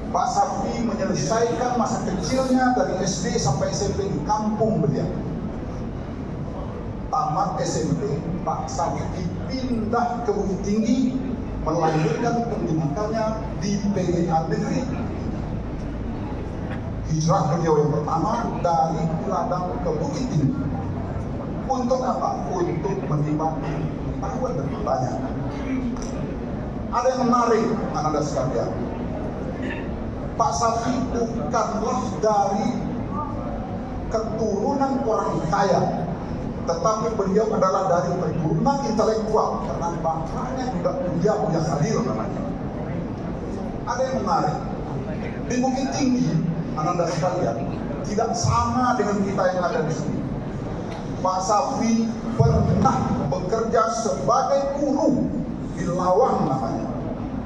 Pak Safi menyelesaikan masa kecilnya dari SD sampai SMP di kampung beliau. Tamat SMP, Pak Safi pindah ke Bukit Tinggi, melanjutkan pendidikannya di PGA Negeri. Hijrah beliau yang pertama dari ladang ke Bukit Tinggi. Untuk apa? Untuk menimba pengetahuan dan bertanya. Ada yang menarik, anak-anak sekalian. Pak Safi bukanlah dari keturunan orang kaya, tetapi beliau adalah dari keturunan intelektual karena bapaknya juga Buya Khalil namanya. Ada yang menarik, di Bukit Tinggi, anak-anak sekalian, tidak sama dengan kita yang ada di sini. Pak Safi pernah bekerja sebagai guru di Lawang namanya.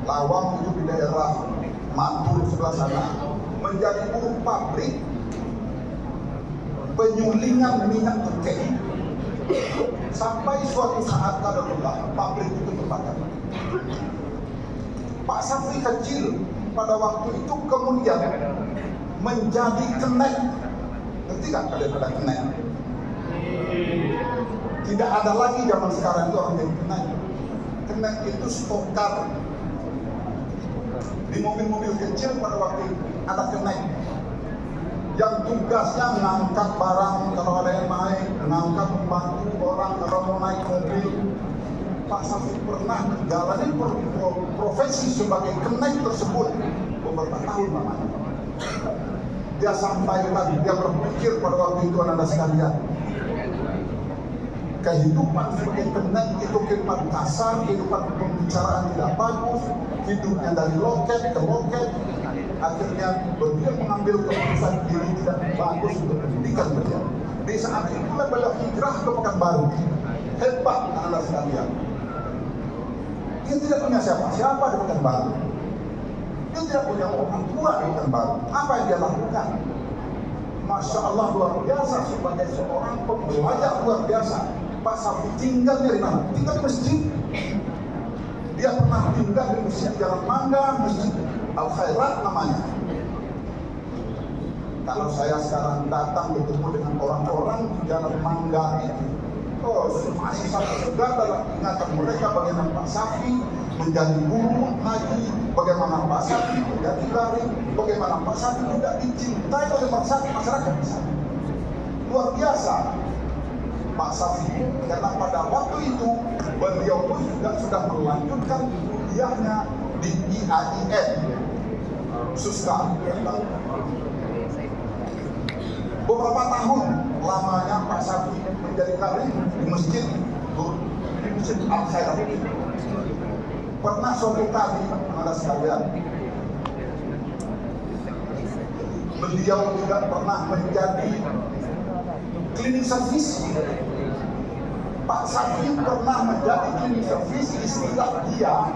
Lawang itu di daerah Matur sebelah sana, menjadi buruh pabrik penyulingan minyak cukai. Sampai suatu saat kadarullah pabrik itu terbakar. Pak Safi kecil pada waktu itu kemudian menjadi kenek. Ngerti kan kalian ada kenek? Tidak ada lagi zaman sekarang itu orang jadi kenek. Kenek itu stokar. Di mobil-mobil kecil pada waktu itu ada kenek yang tugasnya mengangkat barang kalau ada yang naik, mengangkat membantu orang kalau mau naik mobil. Pak Safi pernah menjalani profesi sebagai kenek tersebut beberapa tahun lamanya. Dia sampaikan, dia berpikir pada waktu itu anak-anak sekalian, kehidupan sebagai kenek itu kehidupan kasar, kehidupan pembicaraan tidak bagus, hidupnya dari loket ke loket. Akhirnya beliau mengambil keputusan diri tidak bagus untuk pendidikan beliau. Di saat itulah beliau hijrah ke Pekanbaru. Hebat anak-anak sekalian. Dia tidak punya siapa-siapa di Pekanbaru. Dia tidak punya orang tua di Pekanbaru. Apa yang dia lakukan? Masya Allah luar biasa, sebagai seorang pembelajar luar biasa. Pak Safi tinggal dari mana? Tinggal di masjid. Dia pernah tinggal di masjid Jalan Mangga, masjid Al-Khairat namanya. Kalau saya sekarang datang bertemu dengan orang-orang di Jalan Mangga itu, masih sangat segar dalam ingatan mereka bagaimana Pak Safi menjadi guru ngaji, bagaimana Pak Safi menjadi daring, bagaimana Pak Safi tidak dicintai oleh masyarakat. Luar biasa Pak Safi, karena pada waktu itu beliau pun juga sudah melanjutkan kuliahnya di IAIN Suska. Beberapa tahun lamanya Pak Safi menjadi daring di masjid Al-Khairat. Pernah suatu kali, anak sekalian, beliau juga pernah menjadi cleaning service. Pak Safi pernah menjadi cleaning service, istilah dia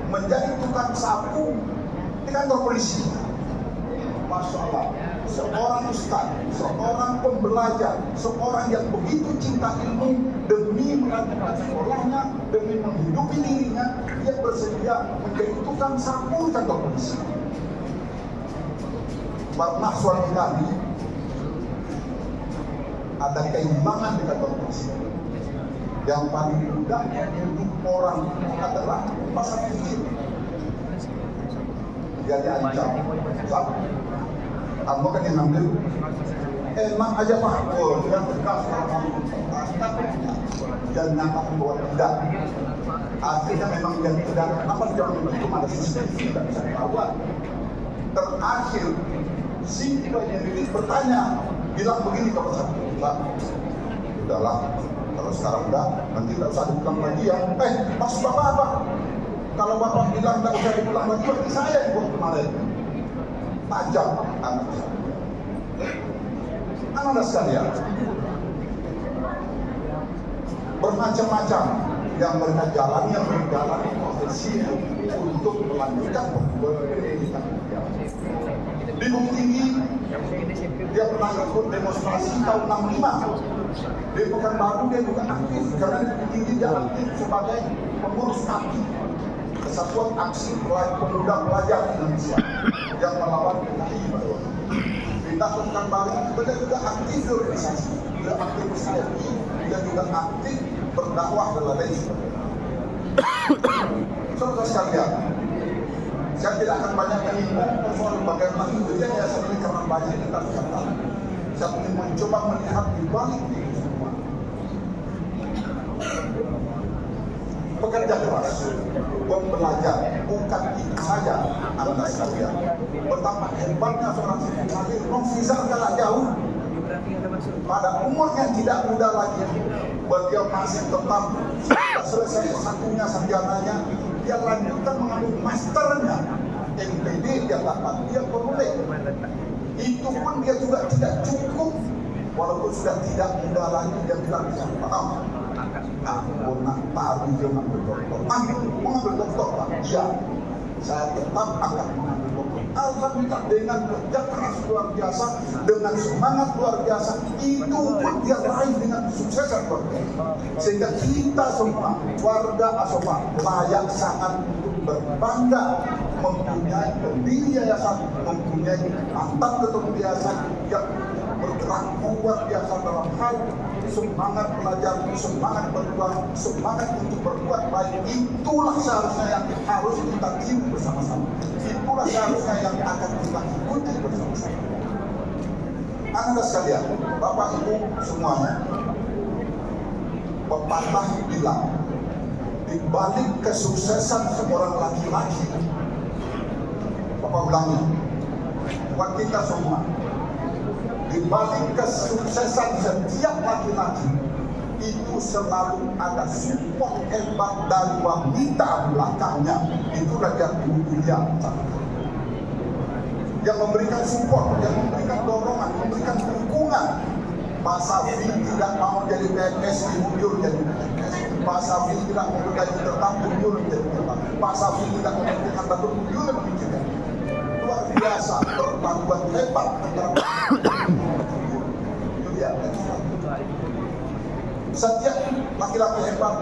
menjadi tukang sapu di kantor polisi. Masya Allah, seorang ustaz, seorang pembelajar, seorang yang begitu cinta ilmu, demi melanjutkan sekolahnya, demi menghidupi dirinya, dia bersedia menjadi tukang sapu di kantor polisi. Pernah suatu kali ada keimbangan di kantor polisi. Yang paling mudah untuk orang adalah masa kecil. Dia diancam, kamu kan yang ngambil, emang aja Pak, yang tegas dan nyatakan bahwa tidak. Akhirnya memang dia tidak, kenapa dia membentuk ada CCTV tidak bisa ketahuan. Terakhir si penyelidik bertanya, bilang begini kepada saya, udahlah, kalau sekarang udah, nanti tidak usah dipulang lagi ya. Maksud Bapak apa? Kalau Bapak bilang tidak usah dipulang lagi, berarti saya yang buat kemarin. Tajam anak saya. Anak sekalian, bermacam-macam yang mereka jalani profesi untuk melanjutkan pendidikan. Di Bukit Tinggi, dia pernah ikut demonstrasi tahun 65. Di Pekanbaru dia juga aktif, karena di Bukit Tinggi dia aktif sebagai pengurus kaki. Persatuan Aksi Pemuda Pelajar Indonesia yang melawan PKI di tahun kembali. Beliau juga aktif di organisasi, beliau aktif di SAIPI, beliau juga aktif berdakwah dan lain sebagainya. Saudara sekalian, saya tidak akan banyak menyinggung persoalan bagaimana kemudian yayasan ini karena banyak kita lihat. Saya ingin mencoba melihat di balik itu semua. Bekerja keras, belajar, bukan itu saja Anda sekalian. Betapa hebatnya seorang Syekh Khalil Nofizar kalah jauh. Pada umur yang tidak muda lagi, beliau masih tetap selesai satunya sarjananya, dia lanjutkan mengambil masternya, MPD dia dapat, dia peroleh. Itu pun dia juga tidak cukup, walaupun sudah tidak muda lagi, dia bilang paham. Aku nak taruh dia mengambil doktor. Mengambil doktor Pak? Iya, saya tetap akan mengambil doktor. Alhamdulillah dengan kerja keras luar biasa, dengan semangat luar biasa, itu pun dia raih dengan kesuksesan luar biasa. Sehingga kita semua warga Asofa layak sangat berbangga mempunyai pendiri yayasan, mempunyai mantan ketua yayasan yang bergerak luar biasa dalam hal semangat belajar, semangat berjuang, semangat untuk berbuat baik. Itulah seharusnya yang harus kita tiru bersama-sama. Itulah seharusnya yang akan kita ikuti bersama-sama. Anda sekalian, Bapak Ibu semuanya, pepatah bilang, di balik kesuksesan seorang laki-laki, Bapak ulangi, buat kita semua, di balik kesuksesan setiap laki-laki itu selalu ada support hebat dari wanita belakangnya. Itu rakyat Indonesia yang memberikan support, yang memberikan dorongan, memberikan dukungan. Pak Safi tidak mau jadi PNS, Buyur jadi PNS. Pak Safi tidak mau gaji tetap, Buyur jadi tetap. Pak Safi tidak memikirkan Datuk, Buyur memikirkan. Luar biasa perpaduan hebat antara setiap laki-laki hebat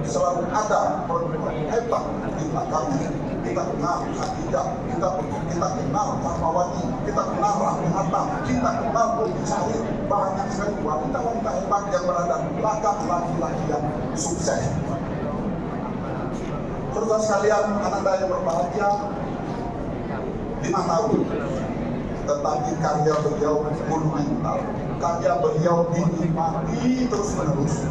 selalu ada perempuan hebat di belakangnya. Kita kenal Khadijah, kita kenal Fatmawati, kita kenal Rahmi Hatta, kita kenal Budi Sahid. Banyak sekali wanita-wanita hebat yang berada di belakang laki-laki yang sukses. Saudara sekalian, Anda yang berbahagia, 5 tahun, tetapi karya beliau monumental. Karya beliau dinikmati terus menerus.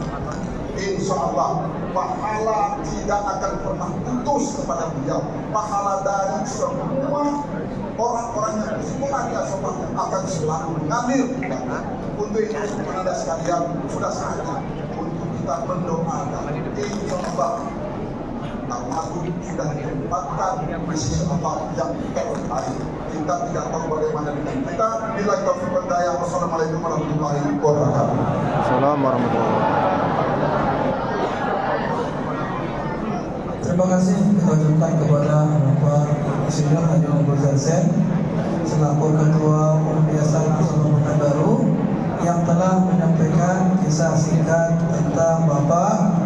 Insya Allah pahala tidak akan pernah putus kepada beliau. Pahala dari semua orang-orang yang bersemangat akan selalu mengalir. Untuk itu Anda sekalian sudah saatnya untuk kita mendoakan. Insya Allah Al-Agung sudah ditempatkan di sisi Allah yang terbaik. Kita tidak tahu bagaimana dengan kita. Bila taufiq wal hidayah. Wassalamualaikum warahmatullahi wabarakatuh. Assalamualaikum warahmatullahi wabarakatuh. Terima kasih kita ucapkan kepada Bapak Insinyur Haji Muhammad Zain selaku Ketua Umum Yayasan Asofa Pekanbaru yang telah menyampaikan kisah singkat tentang Bapak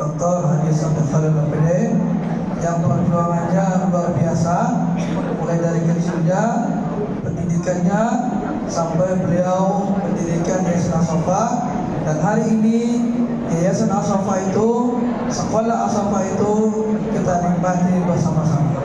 Dr. Haji Abdul Khalil MPD yang perjuangannya luar biasa, mulai dari kecilnya, pendidikannya sampai beliau mendirikan Yayasan Asofa. Dan hari ini Yayasan Asofa itu, sekolah Asofa itu kita nikmati bersama-sama.